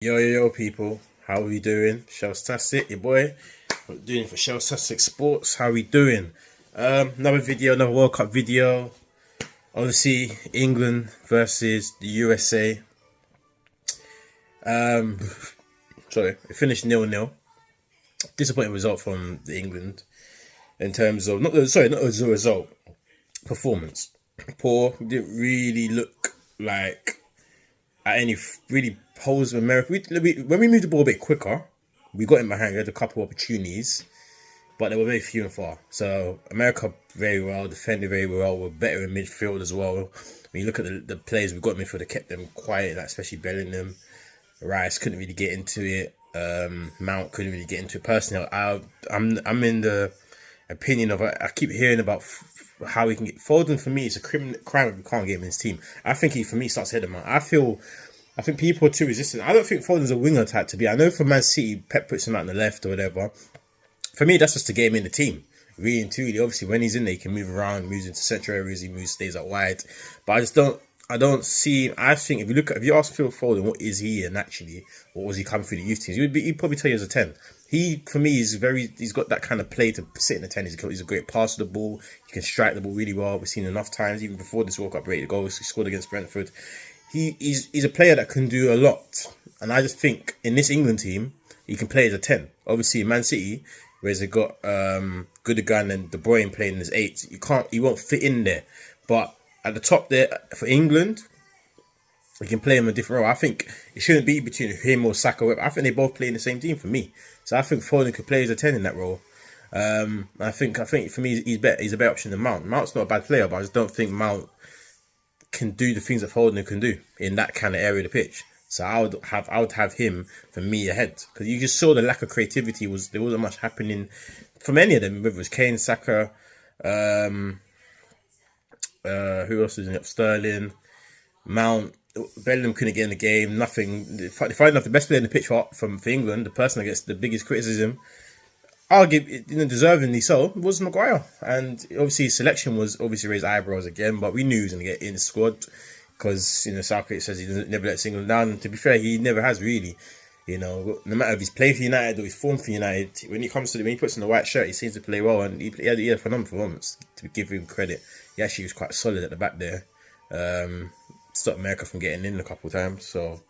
Yo, people. How are we doing? Shelltastic, your boy. What doing for Shelltastic Sports? How are we doing? Another video, another World Cup video. Obviously, England versus the USA. Um, Sorry, it finished 0-0. Disappointing result from the England in terms of not as a result. Performance poor. Didn't really look like at any really pose of America. When we moved the ball a bit quicker, we got in behind. We had a couple of opportunities, but they were very few and far. So America very well, defended very well. We're better in midfield as well. When you look at the players we got in midfield, they kept them quiet, like especially Bellingham. Rice couldn't really get into it. Mount couldn't really get into it. Personally, I'm in the opinion of I keep hearing about how he can get Foden. For me, it's a crime if we can't get him in his team. I think he for me starts ahead of Mount. I think people are too resistant. I don't think Foden's a winger type to be. I know for Man City, Pep puts him out on the left or whatever. For me, that's just to get him in the team. Really and truly, obviously, when he's in there, he can move around, moves into central areas, stays out wide. But I don't see. I think if you ask Phil Foden, what is he and actually, what was he coming through the youth teams? He'd probably tell you as a 10. He, for me, he's got that kind of play to sit in the 10. He's a great passer of the ball. He can strike the ball really well. We've seen enough times, even before this World Cup, rated goals. He scored against Brentford. He's a player that can do a lot. And I just think in this England team, he can play as a 10. Obviously, in Man City, whereas they got Gundogan and De Bruyne playing as 8, he won't fit in there. But at the top there, for England, we can play him a different role. I think it shouldn't be between him or Saka. I think they both play in the same team for me. So I think Foden could play as a 10 in that role. I think for me, he's a better option than Mount. Mount's not a bad player, but I just don't think Mount can do the things that Foden can do in that kind of area of the pitch. So I would have him for me ahead, because you just saw the lack of creativity. There wasn't much happening from any of them. Whether it was Kane, Saka, who else was in it? Sterling, Mount. Bellingham couldn't get in the game. Nothing. Funny enough, the best player in the pitch for England, the person that gets the biggest criticism, deservingly so, was Maguire. And obviously his selection was obviously raised eyebrows again, but we knew he was going to get in the squad because Southgate says he never lets England down. And to be fair, he never has really. No matter if he's played for United or he's formed for United, when he puts on the white shirt, he seems to play well, and he had a phenomenal performance. To give him credit, he actually was quite solid at the back there. Stopped America from getting in a couple of times. So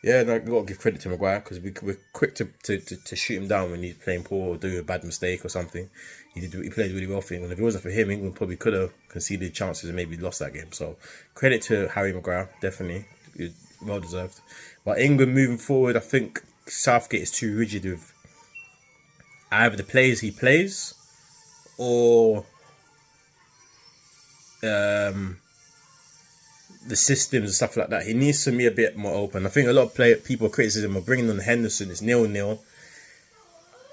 yeah, no, got to give credit to Maguire, because we're quick to shoot him down when he's playing poor or do a bad mistake or something. He played really well for England. If it wasn't for him, England probably could have conceded chances and maybe lost that game. So credit to Harry Maguire, definitely well deserved. But England moving forward, I think Southgate is too rigid with either the players he plays or the systems and stuff like that. He needs to be a bit more open. I think a lot of people criticism of bringing on Henderson. It's 0-0.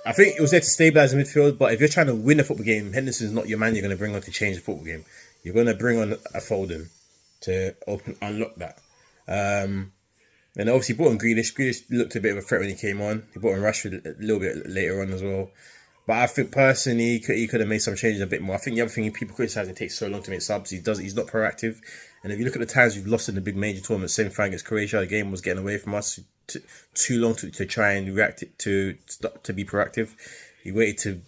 I think it was there to stabilise the midfield, but if you're trying to win a football game, Henderson's not your man you're going to bring on to change the football game. You're going to bring on a Foden to unlock that. And obviously brought on Grealish. Grealish looked a bit of a threat when he came on. He brought on Rashford a little bit later on as well. But I think personally, he could have made some changes a bit more. I think the other thing people criticise, it takes so long to make subs. He's not proactive. And if you look at the times we've lost in the big major tournaments, same thing against Croatia, the game was getting away from us too long to try and react to be proactive. He waited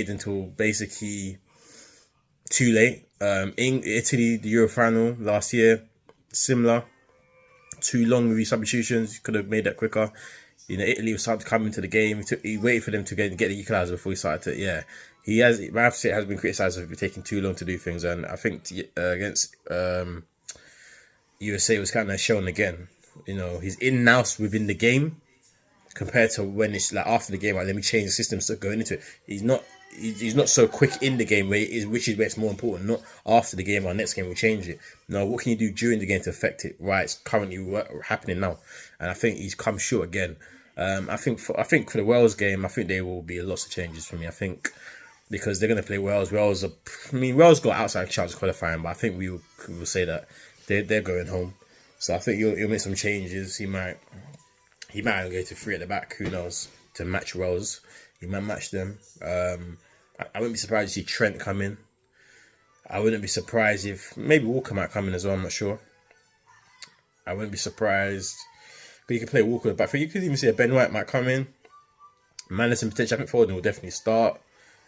until basically too late. In Italy, the Euro final last year, similar. Too long with his substitutions. Could have made that quicker. Italy was starting to come into the game. He waited for them to get the equaliser before he started to. Yeah, he has. I have to say, it has been criticised for taking too long to do things, and I think against USA it was kind of shown again. He's in now within the game compared to when it's like after the game. Like, let me change the system, start going into it. He's not so quick in the game, which is where it's more important. Not after the game or next game we'll change it. No, what can you do during the game to affect it? Right, it's currently happening now, and I think he's come short again. I think for the Wales game, I think there will be lots of changes for me. I think because they're going to play Wales. Wales got outside chance of qualifying, but I think we will say that they're going home. So I think he'll make some changes. He might go to 3 at the back. Who knows? To match Wales, he might match them. I wouldn't be surprised to see Trent come in. I wouldn't be surprised if maybe Walker might come in as well. I'm not sure. I wouldn't be surprised. But you can play Walker back. You could even see a Ben White might come in. Madison potential. I think Foden will definitely start.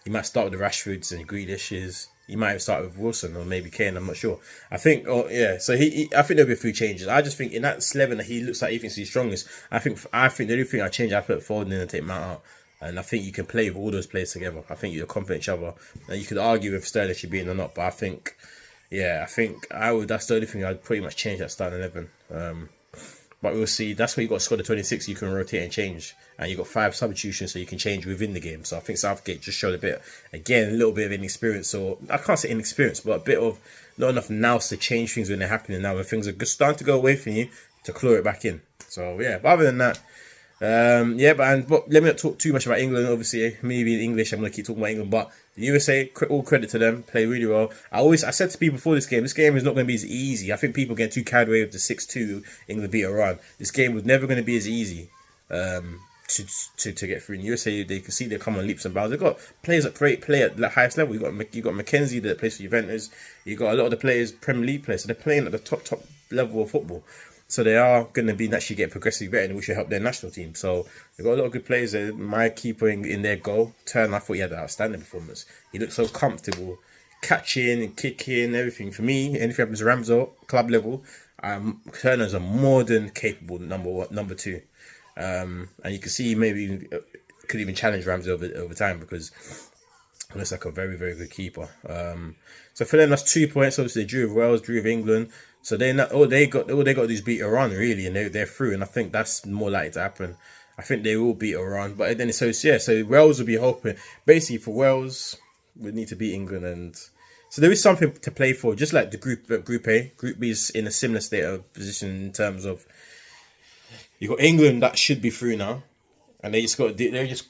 He might start with the Rashfords and Grealishes. He might start with Wilson or maybe Kane. I'm not sure. I think, So I think there'll be a few changes. I just think in that 11 that he looks like he thinks he's strongest. I think the only thing I change, I put Foden in and take Mount out. And I think you can play with all those players together. I think you're complement each other. And you could argue if Sterling should be in or not, but I think I would. That's the only thing I'd pretty much change that starting 11. But we'll see. That's where you got a squad of 26. You can rotate and change, and you got 5 substitutions, so you can change within the game. So I think Southgate just showed a little bit of inexperience, or I can't say inexperience, but a bit of not enough nous to change things when they're happening. Now when things are starting to go away from you, to claw it back in. So yeah. But other than that. But let me not talk too much about England. Obviously, me being English, I'm gonna keep talking about England. But the USA, all credit to them, play really well. I said to people before this game is not going to be as easy. I think people get too carried away with the 6-2 England beat Iran. This game was never going to be as easy to get through. In USA, they can see they come on leaps and bounds. They've got players that play at the highest level. You got McKenzie that plays for Juventus. You got a lot of the players Premier League players, so they're playing at the top level of football. So they are going to be naturally getting progressively better, which will help their national team. So they've got a lot of good players there. My keeper in their goal, Turner, I thought he had an outstanding performance. He looked so comfortable, catching and kicking, everything. For me, anything happens to Ramsdale, club level, Turner's a more than capable number 2. And you can see maybe could even challenge Ramsdale over time because he looks like a very, very good keeper. So for them, that's 2 points. Obviously, they drew with Wales, drew with England. So they got to do is beat Iran really, and they're through. And I think that's more likely to happen. I think they will beat Iran, but then so Wales will be hoping basically for Wales. We need to beat England, and so there is something to play for. Just like the Group A, Group B is in a similar state of position in terms of you got England that should be through now, and they just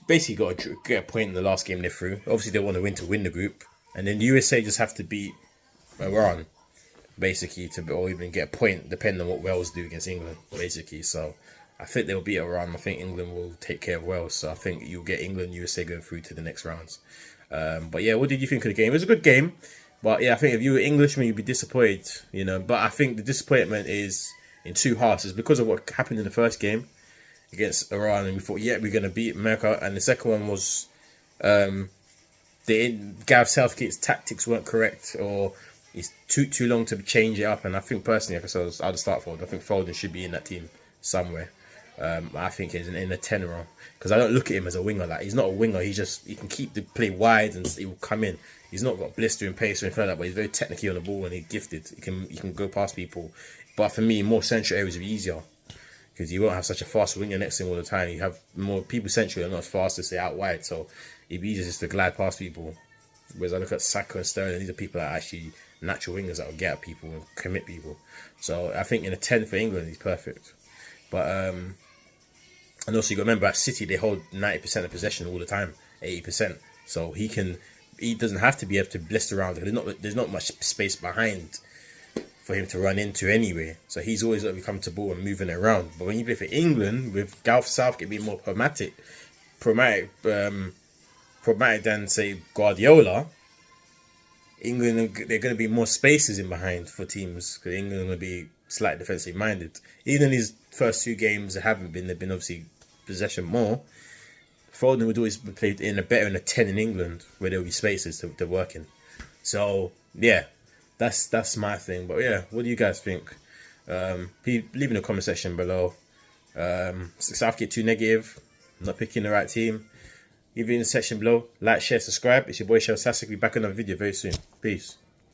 basically got to get a point in the last game they're through. Obviously, they want to win the group, and then the USA just have to beat Iran. Basically, or even get a point, depending on what Wales do against England, basically. So, I think they'll beat Iran. I think England will take care of Wales. So, I think you'll get England, USA going through to the next rounds. But yeah, what did you think of the game? It was a good game. But yeah, I think if you were Englishman, you'd be disappointed, But I think the disappointment is in 2 halves. It's because of what happened in the first game against Iran. And we thought, yeah, we're going to beat America. And the second one was Gareth Southgate's tactics weren't correct, or it's too long to change it up. And I think personally, like I said, I'd start Foden. I think Foden should be in that team somewhere. I think he's in a 10 role because I don't look at him as a winger. Like he's not a winger. He can keep the play wide and he will come in. He's not got blistering pace or anything like that, but he's very technically on the ball and he's gifted. He can go past people. But for me, more central areas will be easier because you won't have such a fast winger next to him all the time. You have more people central and not as fast as say out wide, so it'd be easier just to glide past people. Whereas I look at Saka and Sterling, these are people that are actually natural wingers that will get at people and commit people. So I think in a 10 for England, he's perfect. But and also you got to remember at City they hold 90% of possession all the time, 80%. So he doesn't have to be able to blister around. There's not much space behind for him to run into anyway. So he's always got to be comfortable and moving it around. But when you play for England with Gareth Southgate being more pragmatic than say Guardiola, England, they're going to be more spaces in behind for teams because England are going to be slightly defensively minded. Even in these first 2 games, they've been obviously possession more. Foden would always be played in better in a 10 in England where there will be spaces to work in. So yeah, that's my thing. But yeah, what do you guys think? Leave in the comment section below. Southgate too negative, not picking the right team. Leave it in the section below. Like, share, subscribe. It's your boy Shell Sassic. Be back on another video very soon. Peace.